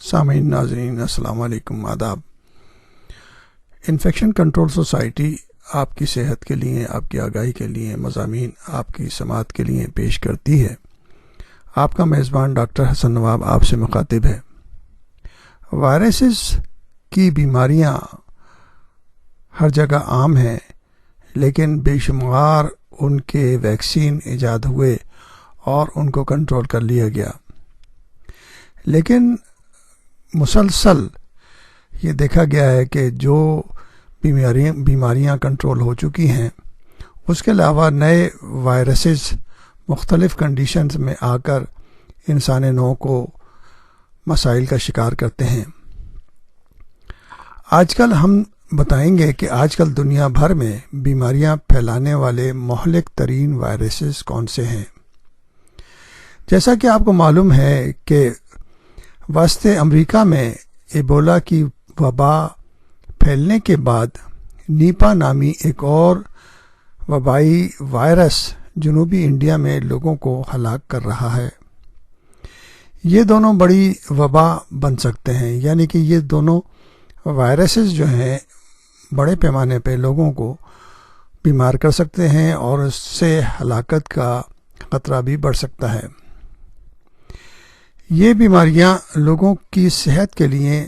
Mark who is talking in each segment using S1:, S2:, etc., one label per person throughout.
S1: سامعین ناظرین السلام علیکم، آداب۔ انفیکشن کنٹرول سوسائٹی آپ کی صحت کے لیے، آپ کی آگاہی کے لیے مضامین آپ کی سماعت کے لیے پیش کرتی ہے۔ آپ کا میزبان ڈاکٹر حسن نواب آپ سے مخاطب ہے۔ وائرسز کی بیماریاں ہر جگہ عام ہیں، لیکن بے شمار ان کے ویکسین ایجاد ہوئے اور ان کو کنٹرول کر لیا گیا، لیکن مسلسل یہ دیکھا گیا ہے کہ جو بیماریاں کنٹرول ہو چکی ہیں، اس کے علاوہ نئے وائرسز مختلف کنڈیشنز میں آ کر انسان نو کو مسائل کا شکار کرتے ہیں۔ آج کل ہم بتائیں گے کہ آج کل دنیا بھر میں بیماریاں پھیلانے والے مہلک ترین وائرسز کون سے ہیں۔ جیسا کہ آپ کو معلوم ہے کہ وسط امریکہ میں ایبولا کی وبا پھیلنے کے بعد نیپا نامی ایک اور وبائی وائرس جنوبی انڈیا میں لوگوں کو ہلاک کر رہا ہے۔ یہ دونوں بڑی وبا بن سکتے ہیں، یعنی کہ یہ دونوں وائرسز جو ہیں بڑے پیمانے پہ لوگوں کو بیمار کر سکتے ہیں اور اس سے ہلاکت کا خطرہ بھی بڑھ سکتا ہے۔ یہ بیماریاں لوگوں کی صحت کے لیے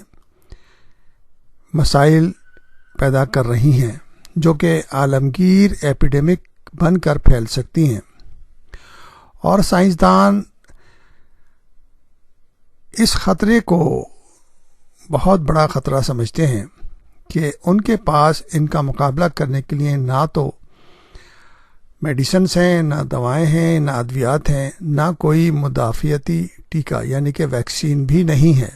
S1: مسائل پیدا کر رہی ہیں، جو کہ عالمگیر ایپیڈیمک بن کر پھیل سکتی ہیں، اور سائنسدان اس خطرے کو بہت بڑا خطرہ سمجھتے ہیں کہ ان کے پاس ان کا مقابلہ کرنے کے لیے نہ تو میڈیسنز ہیں، نہ دوائیں ہیں، نہ ادویات ہیں، نہ کوئی مدافعتی ٹیکہ یعنی کہ ویکسین بھی نہیں ہے۔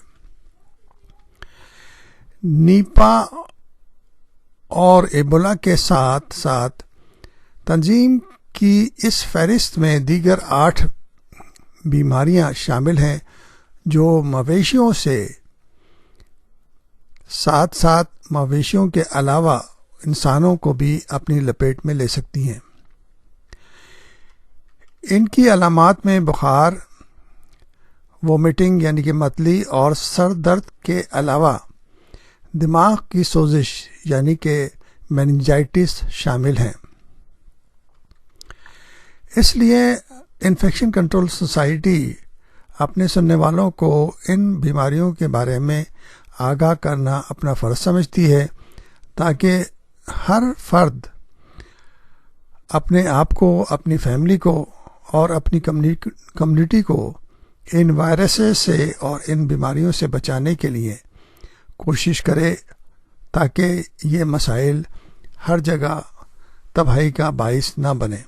S1: نیپا اور ایبولا کے ساتھ ساتھ تنظیم کی اس فہرست میں دیگر 8 بیماریاں شامل ہیں جو مویشیوں سے ساتھ ساتھ مویشیوں کے علاوہ انسانوں کو بھی اپنی لپیٹ میں لے سکتی ہیں۔ ان کی علامات میں بخار، وومیٹنگ یعنی کہ متلی اور سر درد کے علاوہ دماغ کی سوزش یعنی کہ میننجائٹس شامل ہیں۔ اس لیے انفیکشن کنٹرول سوسائٹی اپنے سننے والوں کو ان بیماریوں کے بارے میں آگاہ کرنا اپنا فرض سمجھتی ہے، تاکہ ہر فرد اپنے آپ کو، اپنی فیملی کو اور اپنی کمیونٹی کو ان وائرسز سے اور ان بیماریوں سے بچانے کے لیے کوشش کرے، تاکہ یہ مسائل ہر جگہ تباہی کا باعث نہ بنے۔